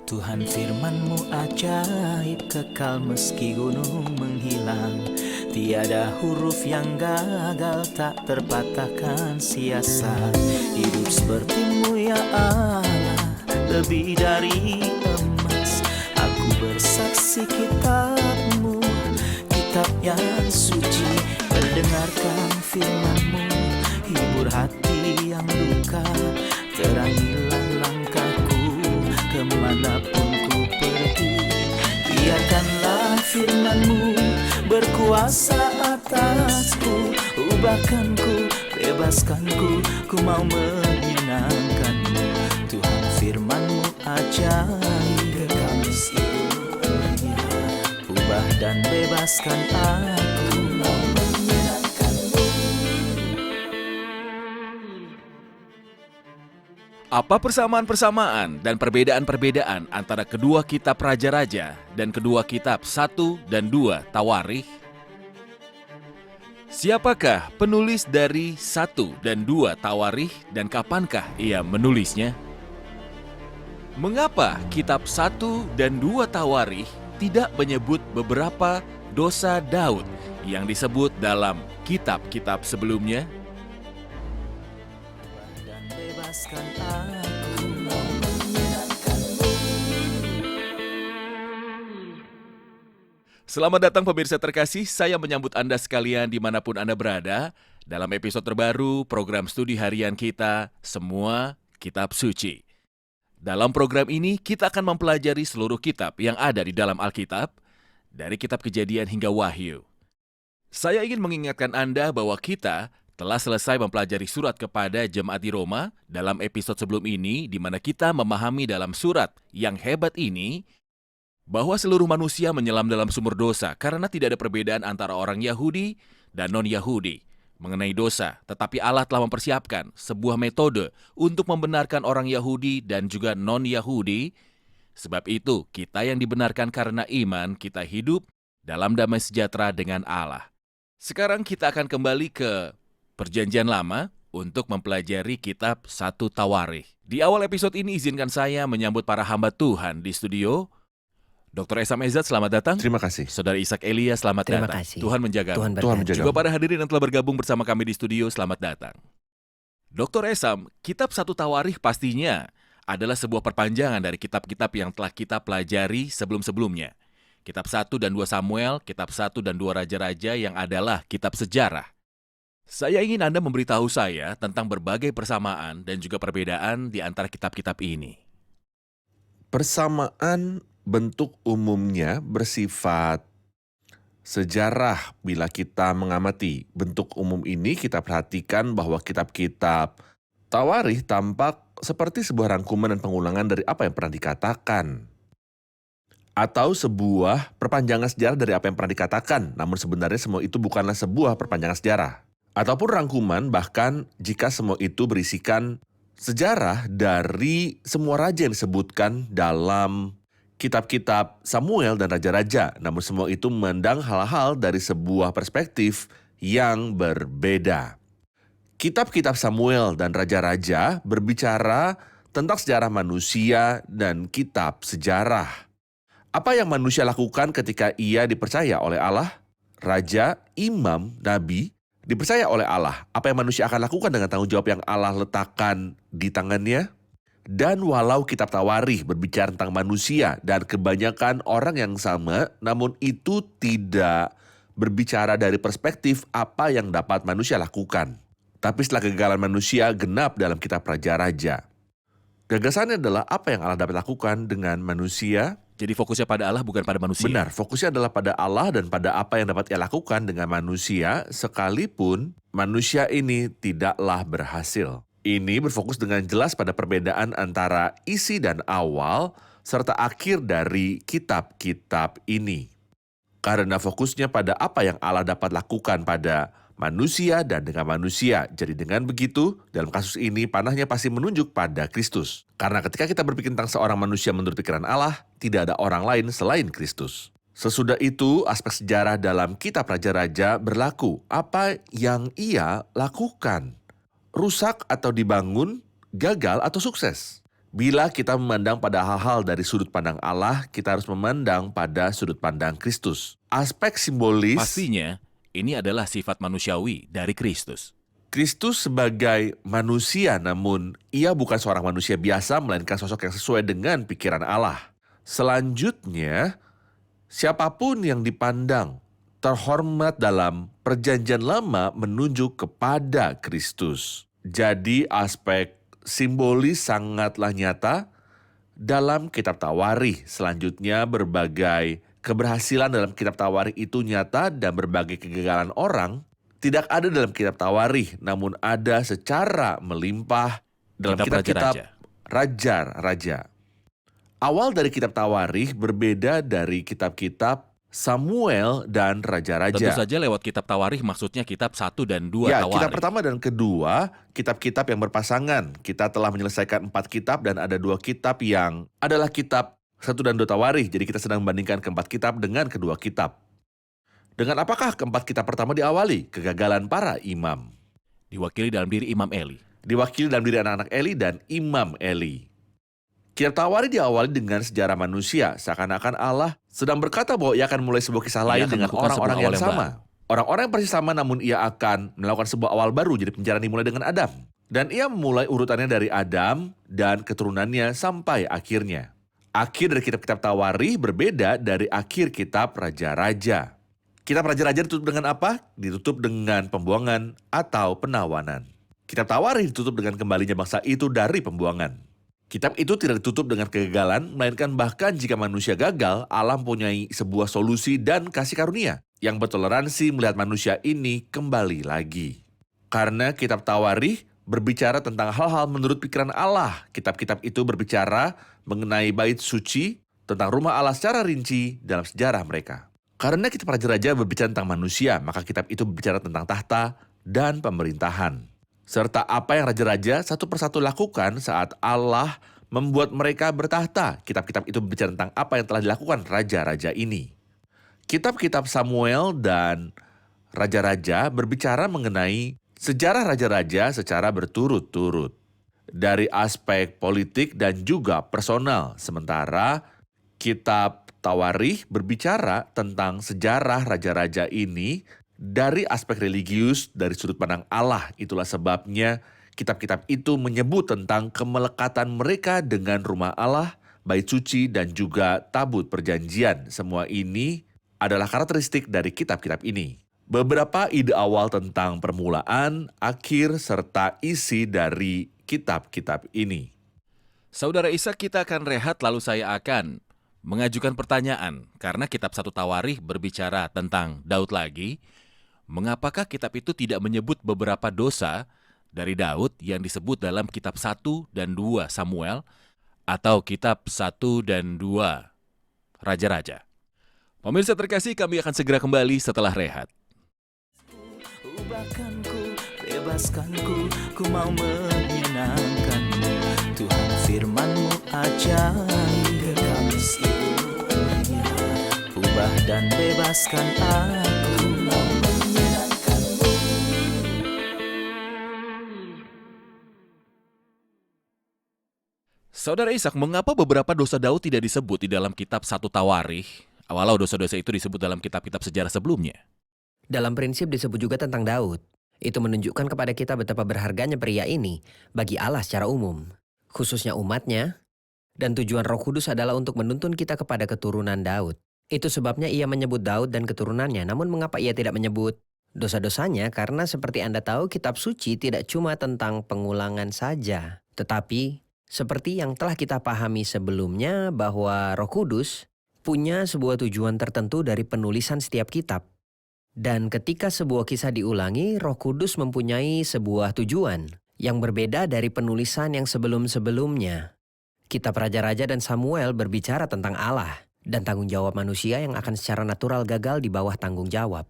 Tuhan firman-Mu ajaib, kekal meski gunung menghilang. Tiada huruf yang gagal, tak terpatahkan sia-sia. Hidup seperti-Mu ya Allah, lebih dari emas. Aku bersaksi kitab-Mu, kitab yang suci. Mendengarkan firman-Mu, hibur hati yang duka. Terangilah langkahku kemanapun ku pergi. Biarkanlah firman-Mu berkuasa atasku. Ubahkanku, bebaskanku, ku mau menyenangkan-Mu. Tuhan firman-Mu ajaib, kekal meski dunia. Ubah dan bebaskan aku, mau menyenangkan-Mu. Apa persamaan-persamaan dan perbedaan-perbedaan antara kedua kitab Raja-Raja dan kedua kitab 1 dan 2 Tawarikh? Siapakah penulis dari 1 dan 2 Tawarikh dan kapankah ia menulisnya? Mengapa kitab 1 dan 2 Tawarikh tidak menyebut beberapa dosa Daud yang disebut dalam kitab-kitab sebelumnya? Dan bebaskan aku, mau menyenangkan-Mu. Selamat datang pemirsa terkasih, saya menyambut Anda sekalian dimanapun Anda berada dalam episode terbaru program studi harian kita, Semua Kitab Suci. Dalam program ini, kita akan mempelajari seluruh kitab yang ada di dalam Alkitab, dari kitab Kejadian hingga Wahyu. Saya ingin mengingatkan Anda bahwa kita telah selesai mempelajari surat kepada jemaat di Roma dalam episode sebelum ini, di mana kita memahami dalam surat yang hebat ini, bahwa seluruh manusia menyelam dalam sumur dosa karena tidak ada perbedaan antara orang Yahudi dan non-Yahudi mengenai dosa, tetapi Allah telah mempersiapkan sebuah metode untuk membenarkan orang Yahudi dan juga non-Yahudi. Sebab itu, kita yang dibenarkan karena iman, kita hidup dalam damai sejahtera dengan Allah. Sekarang kita akan kembali ke Perjanjian Lama untuk mempelajari kitab 1 Tawarikh. Di awal episode ini izinkan saya menyambut para hamba Tuhan di studio. Dr. Esam Ezat, selamat datang. Terima kasih. Saudara Ishak Elia, selamat Terima datang. kasih. Tuhan menjaga. Tuhan Tuhan berkati. menjaga. Juga para hadirin yang telah bergabung bersama kami di studio, selamat datang. Dr. Esam, kitab 1 Tawarikh pastinya adalah sebuah perpanjangan dari kitab-kitab yang telah kita pelajari sebelum-sebelumnya. Kitab 1 dan 2 Samuel, kitab 1 dan 2 Raja-Raja yang adalah kitab sejarah. Saya ingin Anda memberitahu saya tentang berbagai persamaan dan juga perbedaan di antara kitab-kitab ini. Persamaan bentuk umumnya bersifat sejarah. Bila kita mengamati bentuk umum ini, kita perhatikan bahwa kitab-kitab Tawarikh tampak seperti sebuah rangkuman dan pengulangan dari apa yang pernah dikatakan. Atau sebuah perpanjangan sejarah dari apa yang pernah dikatakan, namun sebenarnya semua itu bukanlah sebuah perpanjangan sejarah. Ataupun rangkuman, bahkan jika semua itu berisikan sejarah dari semua raja yang disebutkan dalam kitab-kitab Samuel dan Raja-Raja, namun semua itu memandang hal-hal dari sebuah perspektif yang berbeda. Kitab-kitab Samuel dan Raja-Raja berbicara tentang sejarah manusia dan kitab sejarah. Apa yang manusia lakukan ketika ia dipercaya oleh Allah? Raja, imam, nabi dipercaya oleh Allah. Apa yang manusia akan lakukan dengan tanggung jawab yang Allah letakkan di tangannya? Dan walau kitab Tawarikh berbicara tentang manusia dan kebanyakan orang yang sama, namun itu tidak berbicara dari perspektif apa yang dapat manusia lakukan. Tapi setelah kegagalan manusia genap dalam kitab Raja-Raja. Gagasannya adalah apa yang Allah dapat lakukan dengan manusia. Jadi fokusnya pada Allah bukan pada manusia. Benar, fokusnya adalah pada Allah dan pada apa yang dapat ia lakukan dengan manusia, sekalipun manusia ini tidaklah berhasil. Ini berfokus dengan jelas pada perbedaan antara isi dan awal, serta akhir dari kitab-kitab ini. Karena fokusnya pada apa yang Allah dapat lakukan pada manusia dan dengan manusia. Jadi dengan begitu, dalam kasus ini panahnya pasti menunjuk pada Kristus. Karena ketika kita berpikir tentang seorang manusia menurut pikiran Allah, tidak ada orang lain selain Kristus. Sesudah itu, aspek sejarah dalam kitab Raja-Raja berlaku. Apa yang ia lakukan? Rusak atau dibangun, gagal atau sukses. Bila kita memandang pada hal-hal dari sudut pandang Allah, kita harus memandang pada sudut pandang Kristus. Aspek simbolis Pastinya, ini adalah sifat manusiawi dari Kristus. Kristus sebagai manusia, namun ia bukan seorang manusia biasa, melainkan sosok yang sesuai dengan pikiran Allah. Selanjutnya, siapapun yang dipandang terhormat dalam Perjanjian Lama menunjuk kepada Kristus. Jadi aspek simbolis sangatlah nyata dalam kitab Tawarikh. Selanjutnya, berbagai keberhasilan dalam kitab Tawarikh itu nyata dan berbagai kegagalan orang tidak ada dalam kitab Tawarikh, namun ada secara melimpah dalam kitab-kitab Raja-Raja. Awal dari kitab Tawarikh berbeda dari kitab-kitab Samuel dan Raja-Raja. Tentu saja lewat kitab Tawarikh maksudnya kitab 1 dan 2 Ya, Tawarikh. kitab pertama dan kedua, kitab-kitab yang berpasangan. Kita telah menyelesaikan 4 kitab dan ada 2 kitab yang adalah kitab 1 dan 2 Tawarikh. Jadi kita sedang membandingkan keempat kitab dengan kedua kitab. Dengan apakah keempat kitab pertama diawali? Kegagalan para imam. Diwakili dalam diri Imam Eli. Diwakili dalam diri anak-anak Eli dan Imam Eli. Kitab Tawarikh diawali dengan sejarah manusia. Seakan-akan Allah sedang berkata bahwa ia akan mulai sebuah kisah Ia lain akan dengan melakukan orang-orang sebuah yang awal yang sama. Orang-orang yang persis sama, namun ia akan melakukan sebuah awal baru. Jadi penjarahan dimulai dengan Adam. Dan ia memulai urutannya dari Adam dan keturunannya sampai akhirnya. Akhir dari kitab-kitab Tawarikh berbeda dari akhir kitab Raja-Raja. Kitab Raja-Raja ditutup dengan apa? Ditutup dengan pembuangan atau penawanan. Kitab Tawarikh ditutup dengan kembalinya bangsa itu dari pembuangan. Kitab itu tidak ditutup dengan kegagalan, melainkan bahkan jika manusia gagal, Allah mempunyai sebuah solusi dan kasih karunia yang bertoleransi melihat manusia ini kembali lagi. Karena kitab Tawarikh berbicara tentang hal-hal menurut pikiran Allah. Kitab-kitab itu berbicara mengenai bait suci, tentang rumah Allah secara rinci dalam sejarah mereka. Karena kitab Raja-Raja berbicara tentang manusia, maka kitab itu berbicara tentang tahta dan pemerintahan. Serta apa yang Raja-Raja satu persatu lakukan saat Allah membuat mereka bertahta. Kitab-kitab itu berbicara tentang apa yang telah dilakukan Raja-Raja ini. Kitab-kitab Samuel dan Raja-Raja berbicara mengenai sejarah Raja-Raja secara berturut-turut. Dari aspek politik dan juga personal. Sementara kitab Tawarikh berbicara tentang sejarah Raja-Raja ini dari aspek religius, dari sudut pandang Allah. Itulah sebabnya kitab-kitab itu menyebut tentang kemelekatan mereka dengan rumah Allah, bait suci, dan juga tabut perjanjian. Semua ini adalah karakteristik dari kitab-kitab ini. Beberapa ide awal tentang permulaan, akhir, serta isi dari kitab-kitab ini. Saudara Ishak, kita akan rehat lalu saya akan mengajukan pertanyaan. Karena kitab 1 Tawarikh berbicara tentang Daud lagi, mengapakah kitab itu tidak menyebut beberapa dosa dari Daud yang disebut dalam kitab 1 dan 2 Samuel atau kitab 1 dan 2 Raja-Raja? Pemirsa terkasih, kami akan segera kembali setelah rehat. Ubahkanku, bebaskanku, ku mau menyenangkanmu. Tuhan firman-Mu ajaib, kekal seluruhnya. Ubah dan bebaskan aku, mau menyenangkanmu. Saudara Ishak, mengapa beberapa dosa Daud tidak disebut di dalam kitab 1 Tawarikh, walau dosa-dosa itu disebut dalam kitab-kitab sejarah sebelumnya? Dalam prinsip disebut juga tentang Daud. Itu menunjukkan kepada kita betapa berharganya pria ini bagi Allah secara umum, khususnya umatnya, dan tujuan Roh Kudus adalah untuk menuntun kita kepada keturunan Daud. Itu sebabnya ia menyebut Daud dan keturunannya, namun mengapa ia tidak menyebut dosa-dosanya? Karena seperti Anda tahu, kitab suci tidak cuma tentang pengulangan saja, tetapi seperti yang telah kita pahami sebelumnya bahwa Roh Kudus punya sebuah tujuan tertentu dari penulisan setiap kitab. Dan ketika sebuah kisah diulangi, Roh Kudus mempunyai sebuah tujuan yang berbeda dari penulisan yang sebelum-sebelumnya. Kitab Raja-Raja dan Samuel berbicara tentang Allah dan tanggung jawab manusia yang akan secara natural gagal di bawah tanggung jawab.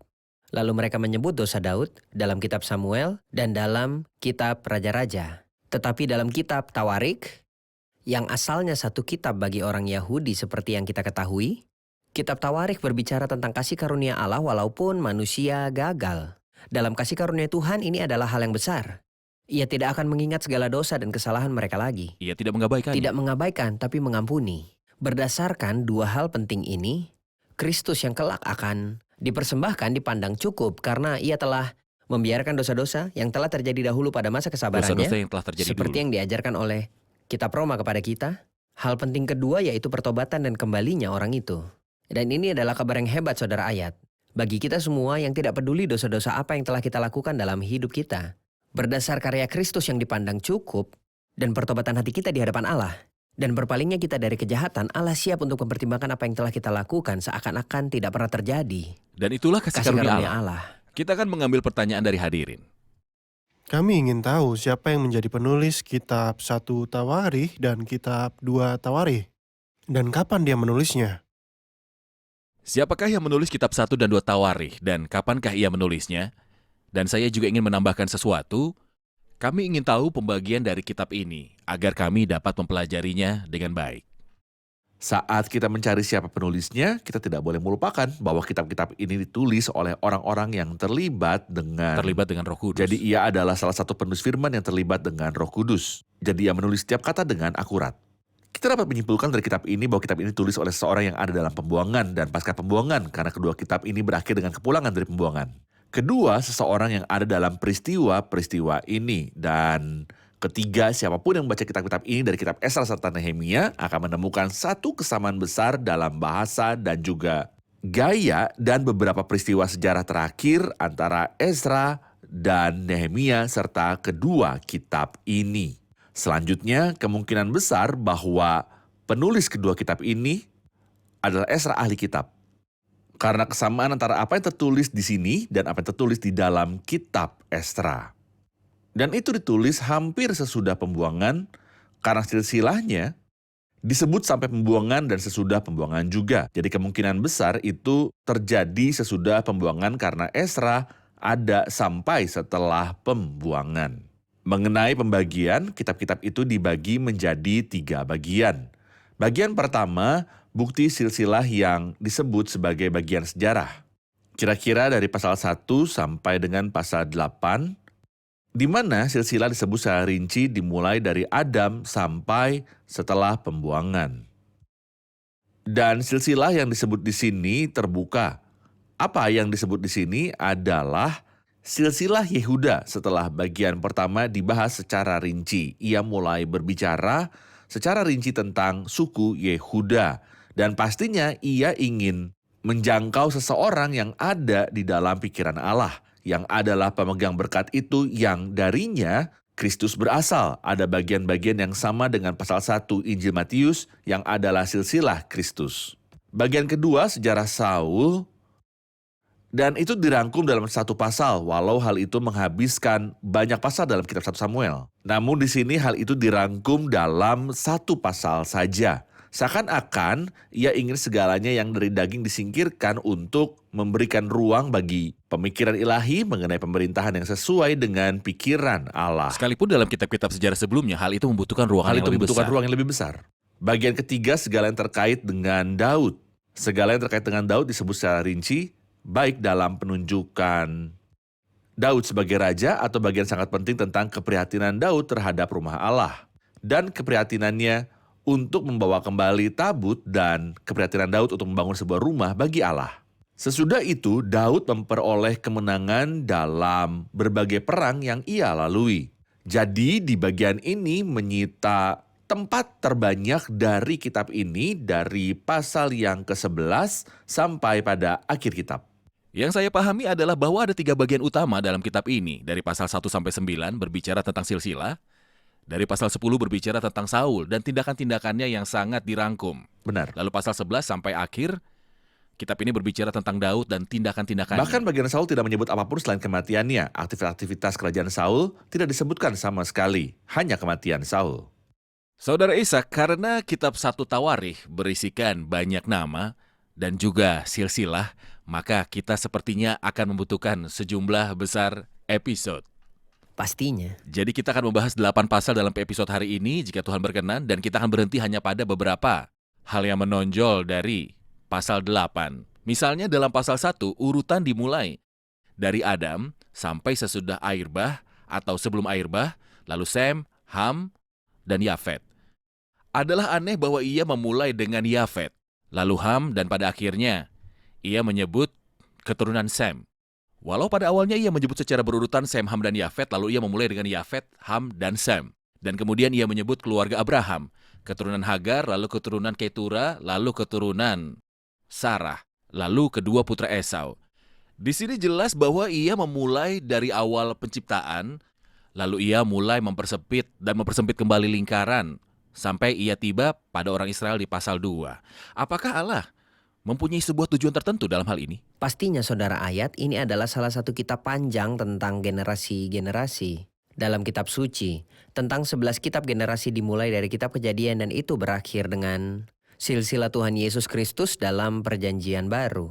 Lalu mereka menyebut dosa Daud dalam kitab Samuel dan dalam kitab Raja-Raja. Tetapi dalam kitab Tawarikh, yang asalnya satu kitab bagi orang Yahudi seperti yang kita ketahui, kitab Tawarikh berbicara tentang kasih karunia Allah walaupun manusia gagal. Dalam kasih karunia Tuhan ini adalah hal yang besar. Ia tidak akan mengingat segala dosa dan kesalahan mereka lagi. Ia tidak mengabaikannya. Tidak mengabaikan, tapi mengampuni. Berdasarkan dua hal penting ini, Kristus yang kelak akan dipersembahkan dipandang cukup karena ia telah membiarkan dosa-dosa yang telah terjadi dahulu pada masa kesabarannya, Dosa-dosa yang telah terjadi seperti dulu. yang diajarkan oleh Kitab Roma kepada kita. Hal penting kedua yaitu pertobatan dan kembalinya orang itu. Dan ini adalah kabar yang hebat, saudara Ayat. Bagi kita semua yang tidak peduli dosa-dosa apa yang telah kita lakukan dalam hidup kita. Berdasar karya Kristus yang dipandang cukup dan pertobatan hati kita di hadapan Allah. Dan berpalingnya kita dari kejahatan, Allah siap untuk mempertimbangkan apa yang telah kita lakukan seakan-akan tidak pernah terjadi. Dan itulah kasih Kasih karunia karunia Allah. Allah. Kita akan mengambil pertanyaan dari hadirin. Kami ingin tahu siapa yang menjadi penulis kitab 1 Tawarikh dan kitab 2 Tawarikh. Dan kapan dia menulisnya? Siapakah yang menulis kitab 1 dan 2 Tawarikh dan kapankah ia menulisnya? Dan saya juga ingin menambahkan sesuatu. Kami ingin tahu pembagian dari kitab ini agar kami dapat mempelajarinya dengan baik. Saat kita mencari siapa penulisnya, kita tidak boleh melupakan bahwa kitab-kitab ini ditulis oleh orang-orang yang terlibat dengan Roh Kudus. Jadi ia adalah salah satu penulis firman yang terlibat dengan Roh Kudus. Jadi ia menulis setiap kata dengan akurat. Kita dapat menyimpulkan dari kitab ini bahwa kitab ini ditulis oleh seseorang yang ada dalam pembuangan dan pasca pembuangan karena kedua kitab ini berakhir dengan kepulangan dari pembuangan. Kedua, seseorang yang ada dalam peristiwa-peristiwa ini. Dan ketiga, siapapun yang membaca kitab-kitab ini dari kitab Esra serta Nehemia akan menemukan satu kesamaan besar dalam bahasa dan juga gaya dan beberapa peristiwa sejarah terakhir antara Esra dan Nehemia serta kedua kitab ini. Selanjutnya, kemungkinan besar bahwa penulis kedua kitab ini adalah Esra ahli kitab. Karena kesamaan antara apa yang tertulis di sini dan apa yang tertulis di dalam kitab Esra. Dan itu ditulis hampir sesudah pembuangan karena silsilahnya disebut sampai pembuangan dan sesudah pembuangan juga. Jadi kemungkinan besar itu terjadi sesudah pembuangan karena Esra ada sampai setelah pembuangan. Mengenai pembagian, kitab-kitab itu dibagi menjadi 3 bagian. Bagian pertama, bukti silsilah yang disebut sebagai bagian sejarah. Kira-kira dari pasal 1 sampai dengan pasal 8, di mana silsilah disebut secara rinci dimulai dari Adam sampai setelah pembuangan. Dan silsilah yang disebut di sini terbuka. Apa yang disebut di sini adalah silsilah Yehuda. Setelah bagian pertama dibahas secara rinci. Ia mulai berbicara secara rinci tentang suku Yehuda. Dan pastinya ia ingin menjangkau seseorang yang ada di dalam pikiran Allah, yang adalah pemegang berkat itu yang darinya Kristus berasal. Ada bagian-bagian yang sama dengan pasal 1 Injil Matius yang adalah silsilah Kristus. Bagian kedua sejarah Saul, dan itu dirangkum dalam satu pasal, walau hal itu menghabiskan banyak pasal dalam kitab 1 Samuel. Namun di sini hal itu dirangkum dalam satu pasal saja. Seakan-akan ia ingin segalanya yang dari daging disingkirkan untuk memberikan ruang bagi pemikiran ilahi mengenai pemerintahan yang sesuai dengan pikiran Allah. Sekalipun dalam kitab-kitab sejarah sebelumnya, hal itu membutuhkan ruang yang lebih besar. ruang yang lebih besar. Bagian ketiga, segala yang terkait dengan Daud. Segala yang terkait dengan Daud disebut secara rinci, baik dalam penunjukan Daud sebagai raja atau bagian sangat penting tentang keprihatinan Daud terhadap rumah Allah. Dan keprihatinannya untuk membawa kembali tabut dan keprihatinan Daud untuk membangun sebuah rumah bagi Allah. Sesudah itu, Daud memperoleh kemenangan dalam berbagai perang yang ia lalui. Jadi di bagian ini menyita tempat terbanyak dari kitab ini dari pasal yang ke-11 sampai pada akhir kitab. Yang saya pahami adalah bahwa ada 3 bagian utama dalam kitab ini. Dari pasal 1 sampai 9 berbicara tentang silsilah. Dari pasal 10 berbicara tentang Saul dan tindakan-tindakannya yang sangat dirangkum. Benar. Lalu pasal 11 sampai akhir, kitab ini berbicara tentang Daud dan tindakan-tindakannya. Bahkan bagian Saul tidak menyebut apapun selain kematiannya. Aktivitas kerajaan Saul tidak disebutkan sama sekali. Hanya kematian Saul. Saudara Ishak, karena kitab 1 Tawarikh berisikan banyak nama dan juga silsilah, maka kita sepertinya akan membutuhkan sejumlah besar episode. Pastinya. Jadi kita akan membahas 8 pasal dalam episode hari ini jika Tuhan berkenan, dan kita akan berhenti hanya pada beberapa hal yang menonjol dari pasal 8. Misalnya dalam pasal 1, urutan dimulai dari Adam sampai sesudah air bah atau sebelum air bah, lalu Sem, Ham, dan Yafet. Adalah aneh bahwa ia memulai dengan Yafet, lalu Ham, dan pada akhirnya ia menyebut keturunan Sem. Walau pada awalnya ia menyebut secara berurutan Sem, Ham, dan Yafet, lalu ia memulai dengan Yafet, Ham, dan Sem. Dan kemudian ia menyebut keluarga Abraham, keturunan Hagar, lalu keturunan Ketura, lalu keturunan Sarah, lalu kedua putra Esau. Di sini jelas bahwa ia memulai dari awal penciptaan, lalu ia mulai mempersempit kembali lingkaran, sampai ia tiba pada orang Israel di pasal 2. Apakah Allah mempunyai sebuah tujuan tertentu dalam hal ini? Pastinya saudara, ayat ini adalah salah satu kitab panjang tentang generasi-generasi dalam kitab suci. Tentang 11 kitab generasi dimulai dari kitab Kejadian dan itu berakhir dengan silsilah Tuhan Yesus Kristus dalam perjanjian baru.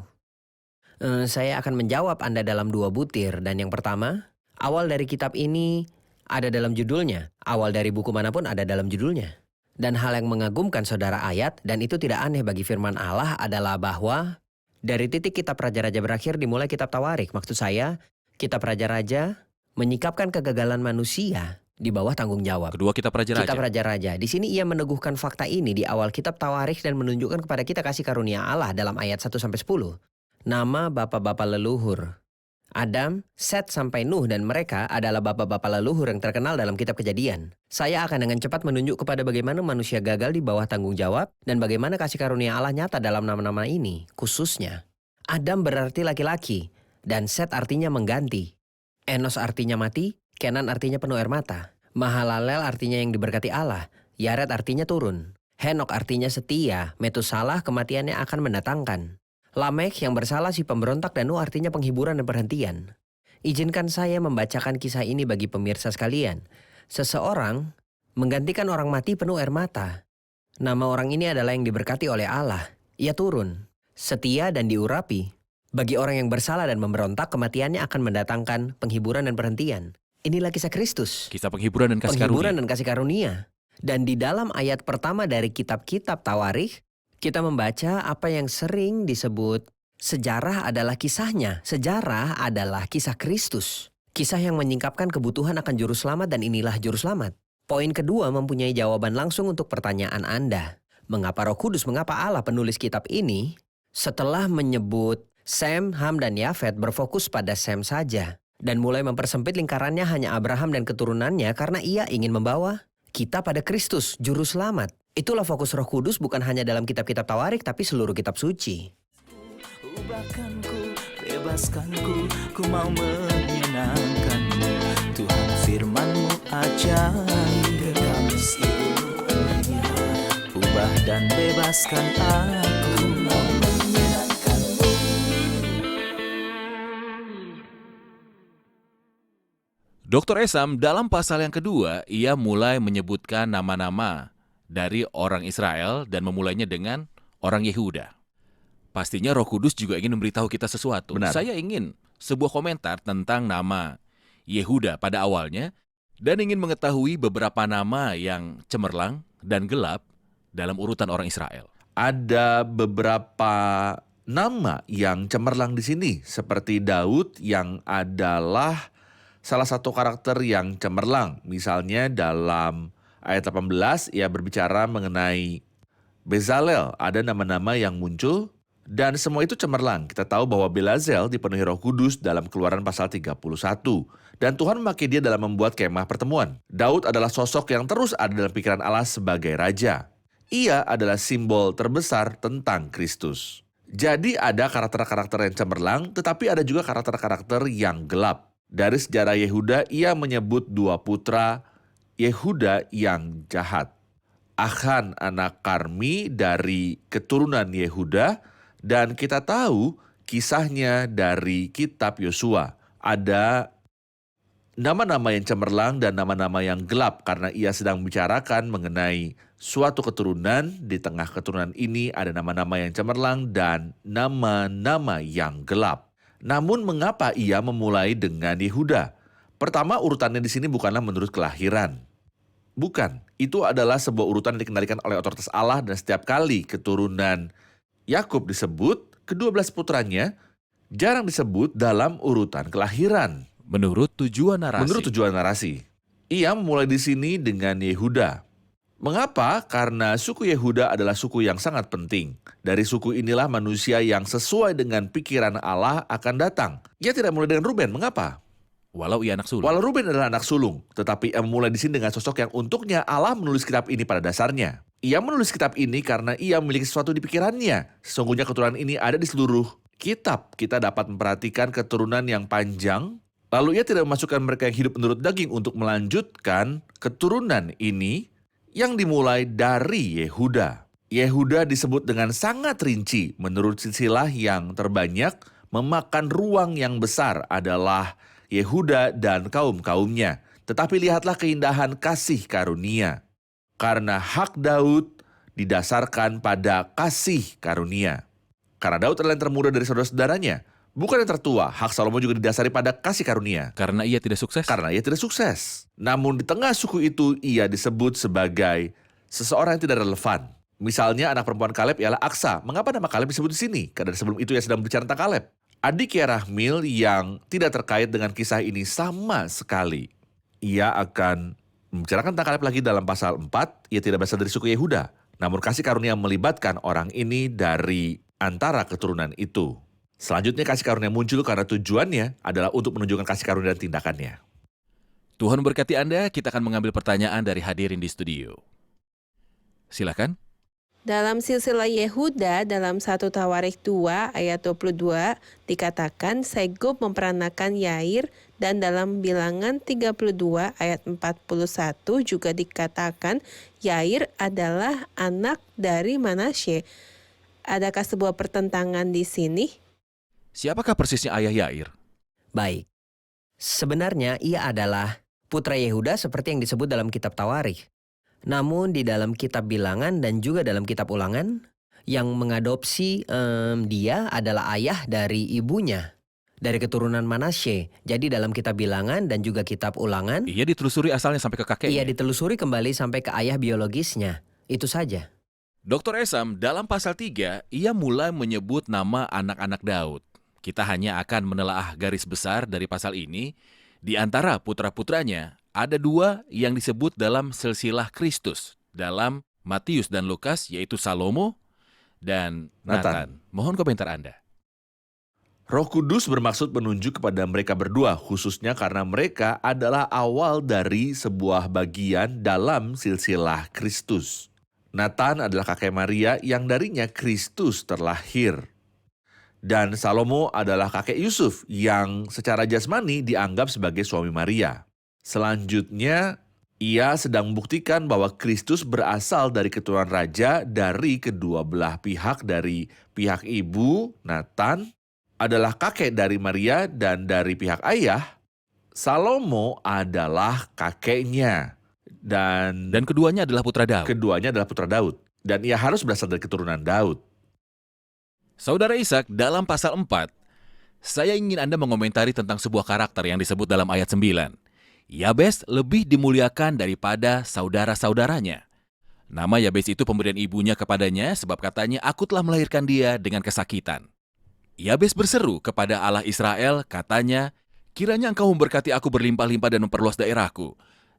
Saya akan menjawab Anda dalam 2 butir. Dan yang pertama, awal dari kitab ini ada dalam judulnya. Awal dari buku manapun ada dalam judulnya. Dan hal yang mengagumkan saudara ayat, dan itu tidak aneh bagi firman Allah, adalah bahwa dari titik kitab Raja-Raja berakhir dimulai kitab Tawarik. Maksud saya, kitab Raja-Raja menyikapkan kegagalan manusia di bawah tanggung jawab. Kedua kitab Raja-Raja. Kitab Raja-Raja. Di sini ia meneguhkan fakta ini di awal kitab Tawarik dan menunjukkan kepada kita kasih karunia Allah dalam ayat 1-10. Nama bapa-bapa leluhur. Adam, Set sampai Nuh dan mereka adalah bapa-bapa leluhur yang terkenal dalam kitab Kejadian. Saya akan dengan cepat menunjuk kepada bagaimana manusia gagal di bawah tanggung jawab dan bagaimana kasih karunia Allah nyata dalam nama-nama ini. Khususnya, Adam berarti laki-laki dan Set artinya mengganti. Enos artinya mati, Kenan artinya penuh air mata. Mahalalel artinya yang diberkati Allah. Yared artinya turun. Henok artinya setia. Metusalah kematiannya akan mendatangkan. Lamek yang bersalah si pemberontak dan Nuh artinya penghiburan dan perhentian. Izinkan saya membacakan kisah ini bagi pemirsa sekalian. Seseorang menggantikan orang mati penuh air mata. Nama orang ini adalah yang diberkati oleh Allah. Ia turun, setia dan diurapi. Bagi orang yang bersalah dan memberontak, kematiannya akan mendatangkan penghiburan dan perhentian. Inilah kisah Kristus. Kisah penghiburan dan kasih Penghiburan karunia. dan kasih karunia. Dan di dalam ayat pertama dari kitab-kitab Tawarikh, kita membaca apa yang sering disebut sejarah adalah kisahnya. Sejarah adalah kisah Kristus. Kisah yang menyingkapkan kebutuhan akan juru selamat dan inilah juru selamat. Poin kedua mempunyai jawaban langsung untuk pertanyaan Anda. Mengapa Roh Kudus, mengapa Allah penulis kitab ini setelah menyebut Sem, Ham, dan Yafet berfokus pada Sem saja. Dan mulai mempersempit lingkarannya hanya Abraham dan keturunannya karena ia ingin membawa kita pada Kristus, juru selamat. Itulah fokus Roh Kudus bukan hanya dalam kitab-kitab Tawarik tapi seluruh kitab suci. Ubahkanku, bebaskanku, ku mau menyenangkanmu. Tuhan firman-Mu ajaib, kekal seluruhnya. Ubah dan bebaskan aku, mau menyenangkanmu. Dr. Esam dalam pasal yang kedua, ia mulai menyebutkan nama-nama dari orang Israel dan memulainya dengan orang Yehuda. Pastinya Roh Kudus juga ingin memberitahu kita sesuatu. Benar. Saya ingin sebuah komentar tentang nama Yehuda pada awalnya dan ingin mengetahui beberapa nama yang cemerlang dan gelap dalam urutan orang Israel. Ada beberapa nama yang cemerlang di sini, seperti Daud yang adalah salah satu karakter yang cemerlang. Misalnya dalam ayat 18 ia berbicara mengenai Bezalel, ada nama-nama yang muncul dan semua itu cemerlang. Kita tahu bahwa Belazel dipenuhi Roh Kudus dalam Keluaran pasal 31 dan Tuhan memakai dia dalam membuat kemah pertemuan. Daud adalah sosok yang terus ada dalam pikiran Allah sebagai raja. Ia adalah simbol terbesar tentang Kristus. Jadi ada karakter-karakter yang cemerlang, tetapi ada juga karakter-karakter yang gelap. Dari sejarah Yehuda, ia menyebut 2 putra Yehuda yang jahat. Achan anak Karmi dari keturunan Yehuda, dan kita tahu kisahnya dari kitab Yosua. Ada nama-nama yang cemerlang dan nama-nama yang gelap karena ia sedang membicarakan mengenai suatu keturunan. Di tengah keturunan ini ada nama-nama yang cemerlang dan nama-nama yang gelap. Namun mengapa ia memulai dengan Yehuda? Pertama, urutannya di sini bukanlah menurut kelahiran. Bukan, itu adalah sebuah urutan yang dikendalikan oleh otoritas Allah dan setiap kali keturunan Yakub disebut, ke-12 putranya jarang disebut dalam urutan kelahiran. Menurut tujuan narasi. Menurut tujuan narasi. Ia memulai di sini dengan Yehuda. Mengapa? Karena suku Yehuda adalah suku yang sangat penting. Dari suku inilah manusia yang sesuai dengan pikiran Allah akan datang. Ia tidak mulai dengan Ruben. Mengapa? Walau ia anak sulung. Walau Ruben adalah anak sulung, tetapi ia memulai di sini dengan sosok yang untuknya Allah menulis kitab ini pada dasarnya. Ia menulis kitab ini karena ia memiliki sesuatu di pikirannya. Sesungguhnya keturunan ini ada di seluruh kitab. Kita dapat memperhatikan keturunan yang panjang. Lalu ia tidak memasukkan mereka yang hidup menurut daging untuk melanjutkan keturunan ini yang dimulai dari Yehuda. Yehuda disebut dengan sangat rinci menurut silsilah yang terbanyak memakan ruang yang besar adalah Yehuda dan kaum-kaumnya. Tetapi lihatlah keindahan kasih karunia. Karena hak Daud didasarkan pada kasih karunia. Karena Daud adalah yang termuda dari saudara-saudaranya, bukan yang tertua. Hak Salomo juga didasari pada kasih karunia. Karena ia tidak sukses. Karena ia tidak sukses. Namun di tengah suku itu ia disebut sebagai seseorang yang tidak relevan. Misalnya anak perempuan Kaleb ialah Aksa. Mengapa nama Kaleb disebut di sini? Karena sebelum itu ia sedang berbicara tentang Kaleb. Adik Yerahmeel yang tidak terkait dengan kisah ini sama sekali. Ia akan membicarakan tentang Kaleb lagi dalam pasal 4. Ia tidak berasal dari suku Yehuda. Namun kasih karunia melibatkan orang ini dari antara keturunan itu. Selanjutnya kasih karunia muncul karena tujuannya adalah untuk menunjukkan kasih karunia dan tindakannya. Tuhan memberkati Anda, kita akan mengambil pertanyaan dari hadirin di studio. Silakan. Dalam silsilah Yehuda, dalam 1 Tawarikh 2 ayat 22, dikatakan Segub memperanakan Yair, dan dalam bilangan 32 ayat 41 juga dikatakan Yair adalah anak dari Manasye. Adakah sebuah pertentangan di sini? Siapakah persisnya ayah Yair? Baik. Sebenarnya ia adalah putra Yehuda seperti yang disebut dalam kitab Tawarikh. Namun di dalam kitab Bilangan dan juga dalam kitab Ulangan, yang mengadopsi dia adalah ayah dari ibunya, dari keturunan Manasye. Jadi dalam kitab Bilangan dan juga kitab Ulangan, Ia ditelusuri asalnya sampai ke kakeknya. ia ditelusuri kembali sampai ke ayah biologisnya. Itu saja. Dr. Esam, dalam pasal 3, ia mulai menyebut nama anak-anak Daud. Kita hanya akan menelaah garis besar dari pasal ini. Di antara putra-putranya, ada 2 yang disebut dalam silsilah Kristus. Dalam Matius dan Lukas, yaitu Salomo dan Nathan. Mohon komentar Anda. Roh Kudus bermaksud menunjuk kepada mereka berdua, khususnya karena mereka adalah awal dari sebuah bagian dalam silsilah Kristus. Nathan adalah kakek Maria yang darinya Kristus terlahir. Dan Salomo adalah kakek Yusuf yang secara jasmani dianggap sebagai suami Maria. Selanjutnya, ia sedang membuktikan bahwa Kristus berasal dari keturunan raja dari kedua belah pihak. Dari pihak ibu, Nathan adalah kakek dari Maria, dan dari pihak ayah, Salomo adalah kakeknya. Dan keduanya adalah putra Daud. keduanya adalah putra Daud. Dan ia harus berasal dari keturunan Daud. Saudara Ishak, dalam pasal 4, saya ingin Anda mengomentari tentang sebuah karakter yang disebut dalam ayat 9. Yabes lebih dimuliakan daripada saudara-saudaranya. Nama Yabes itu pemberian ibunya kepadanya sebab katanya, "Aku telah melahirkan dia dengan kesakitan." Yabes berseru kepada Allah Israel, katanya, "Kiranya engkau memberkati aku berlimpah-limpah dan memperluas daerahku,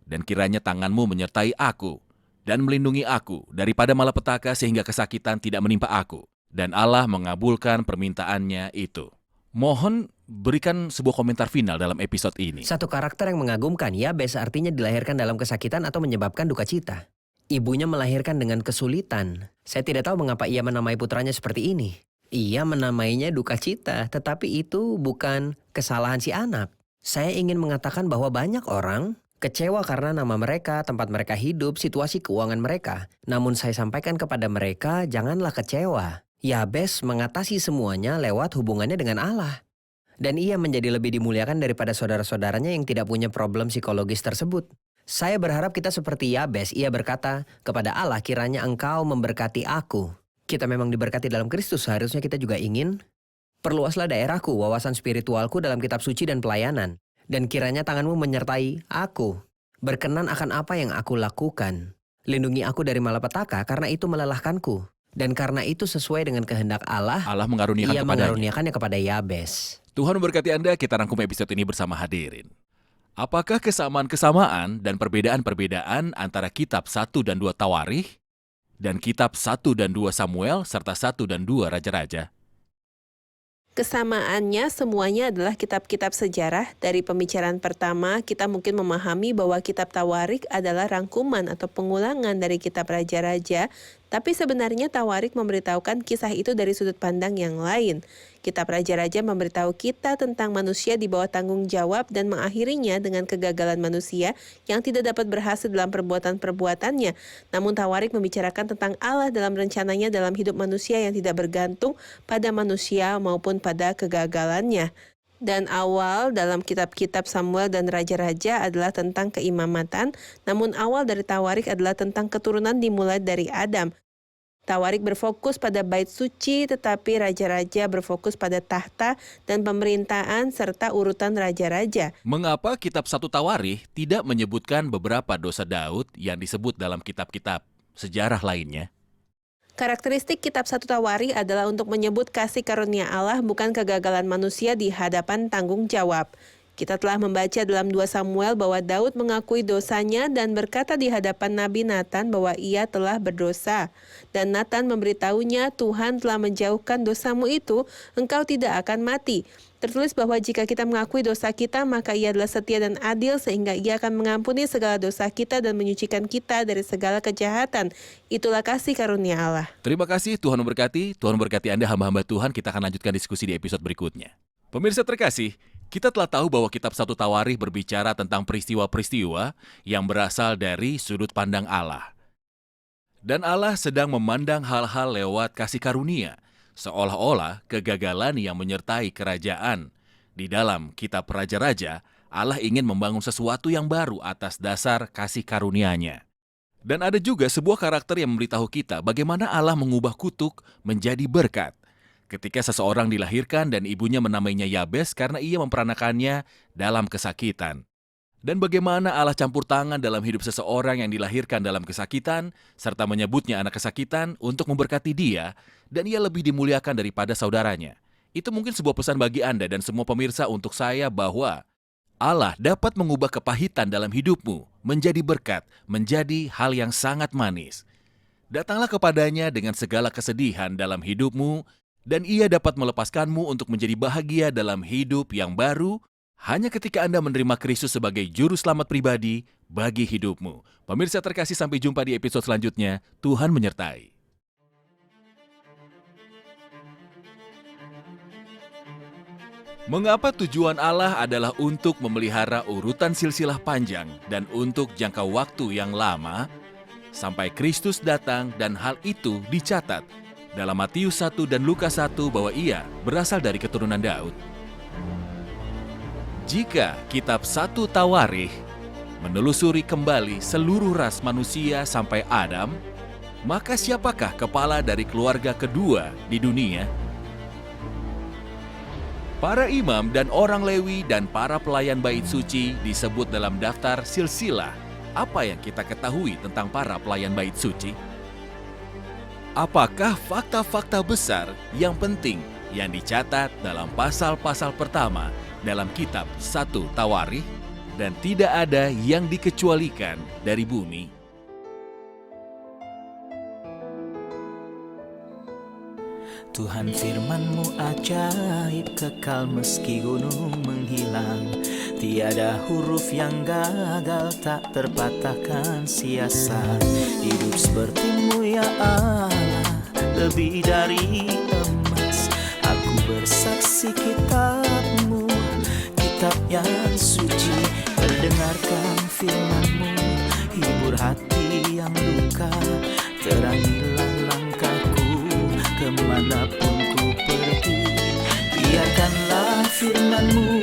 dan kiranya tanganmu menyertai aku, dan melindungi aku daripada malapetaka sehingga kesakitan tidak menimpa aku." Dan Allah mengabulkan permintaannya itu. Mohon berikan sebuah komentar final dalam episode ini. Satu karakter yang mengagumkan, Yabes artinya dilahirkan dalam kesakitan atau menyebabkan duka cita. Ibunya melahirkan dengan kesulitan. Saya tidak tahu mengapa ia menamai putranya seperti ini. Ia menamainya duka cita, tetapi itu bukan kesalahan si anak. Saya ingin mengatakan bahwa banyak orang kecewa karena nama mereka, tempat mereka hidup, situasi keuangan mereka. Namun saya sampaikan kepada mereka, janganlah kecewa. Yabes mengatasi semuanya lewat hubungannya dengan Allah. Dan ia menjadi lebih dimuliakan daripada saudara-saudaranya yang tidak punya problem psikologis tersebut. Saya berharap kita seperti Yabes. Ia berkata kepada Allah, kiranya engkau memberkati aku. Kita memang diberkati dalam Kristus, seharusnya kita juga ingin perluaslah daerahku, wawasan spiritualku dalam kitab suci dan pelayanan. Dan kiranya tanganmu menyertai aku. Berkenan akan apa yang aku lakukan. Lindungi aku dari malapetaka karena itu melelahkanku. Dan karena itu sesuai dengan kehendak Allah, Allah mengaruniakan ia kepadanya. mengaruniakannya kepada Yabes. Tuhan memberkati Anda, kita rangkum episode ini bersama hadirin. Apakah kesamaan-kesamaan dan perbedaan-perbedaan antara kitab 1 dan 2 Tawarikh dan kitab 1 dan 2 Samuel serta 1 dan 2 Raja-Raja? Kesamaannya semuanya adalah kitab-kitab sejarah. Dari pembicaraan pertama, kita mungkin memahami bahwa kitab Tawarikh adalah rangkuman atau pengulangan dari kitab Raja-Raja, tapi sebenarnya Tawarikh memberitahukan kisah itu dari sudut pandang yang lain. Kitab Raja-Raja memberitahu kita tentang manusia di bawah tanggung jawab dan mengakhirinya dengan kegagalan manusia yang tidak dapat berhasil dalam perbuatan-perbuatannya. Namun Tawarikh membicarakan tentang Allah dalam rencananya dalam hidup manusia yang tidak bergantung pada manusia maupun pada kegagalannya. Dan awal dalam kitab-kitab Samuel dan Raja-Raja adalah tentang keimamatan, namun awal dari Tawarikh adalah tentang keturunan dimulai dari Adam. Tawarikh berfokus pada bait suci, tetapi Raja-Raja berfokus pada tahta dan pemerintahan serta urutan Raja-Raja. Mengapa kitab 1 Tawarikh tidak menyebutkan beberapa dosa Daud yang disebut dalam kitab-kitab sejarah lainnya? Karakteristik kitab 1 Tawarikh adalah untuk menyebut kasih karunia Allah, bukan kegagalan manusia di hadapan tanggung jawab. Kita telah membaca dalam 2 Samuel bahwa Daud mengakui dosanya dan berkata di hadapan Nabi Nathan bahwa ia telah berdosa. Dan Nathan memberitahunya, Tuhan telah menjauhkan dosamu itu, engkau tidak akan mati. Tertulis bahwa jika kita mengakui dosa kita, maka ia adalah setia dan adil sehingga ia akan mengampuni segala dosa kita dan menyucikan kita dari segala kejahatan. Itulah kasih karunia Allah. Terima kasih, Tuhan memberkati. Tuhan memberkati Anda hamba-hamba Tuhan. Kita akan lanjutkan diskusi di episode berikutnya. Pemirsa terkasih, kita telah tahu bahwa kitab 1 Tawarikh berbicara tentang peristiwa-peristiwa yang berasal dari sudut pandang Allah. Dan Allah sedang memandang hal-hal lewat kasih karunia, seolah-olah kegagalan yang menyertai kerajaan. Di dalam kitab Raja-Raja, Allah ingin membangun sesuatu yang baru atas dasar kasih karunia-Nya. Dan ada juga sebuah karakter yang memberitahu kita bagaimana Allah mengubah kutuk menjadi berkat. Ketika seseorang dilahirkan dan ibunya menamainya Yabes karena ia memperanakannya dalam kesakitan. Dan bagaimana Allah campur tangan dalam hidup seseorang yang dilahirkan dalam kesakitan, serta menyebutnya anak kesakitan untuk memberkati dia, dan ia lebih dimuliakan daripada saudaranya. Itu mungkin sebuah pesan bagi Anda dan semua pemirsa untuk saya bahwa Allah dapat mengubah kepahitan dalam hidupmu menjadi berkat, menjadi hal yang sangat manis. Datanglah kepadanya dengan segala kesedihan dalam hidupmu, dan ia dapat melepaskanmu untuk menjadi bahagia dalam hidup yang baru hanya ketika Anda menerima Kristus sebagai juru selamat pribadi bagi hidupmu. Pemirsa terkasih, sampai jumpa di episode selanjutnya. Tuhan menyertai. Mengapa tujuan Allah adalah untuk memelihara urutan silsilah panjang dan untuk jangka waktu yang lama sampai Kristus datang, dan hal itu dicatat dalam Matius 1 dan Lukas 1 bahwa ia berasal dari keturunan Daud. Jika kitab 1 Tawarikh menelusuri kembali seluruh ras manusia sampai Adam, maka siapakah kepala dari keluarga kedua di dunia? Para imam dan orang Lewi dan para pelayan bait suci disebut dalam daftar silsilah. Apa yang kita ketahui tentang para pelayan bait suci? Apakah fakta-fakta besar yang penting yang dicatat dalam pasal-pasal pertama dalam kitab 1 Tawarikh dan tidak ada yang dikecualikan dari bumi? Tuhan firman-Mu ajaib, kekal meski gunung menghilang. Tiada huruf yang gagal, tak terpatahkan siasat. Hidup seperti-Mu ya Allah, lebih dari emas. Aku bersaksi kitab-Mu, kitab yang suci. Mendengarkan firman-Mu, hibur hati yang luka. Terangilah langkahku kemanapun ku pergi. Biarkanlah firman-Mu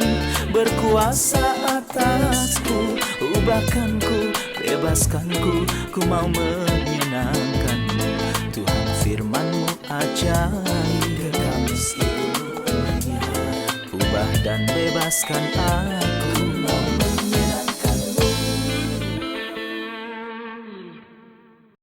berkuasa atasku. Ubahkanku, bebaskanku, ku mau menyenangkan-Mu. Tuhan firman-Mu ajaib, kekal meski gunung. Ubah dan bebaskan aku.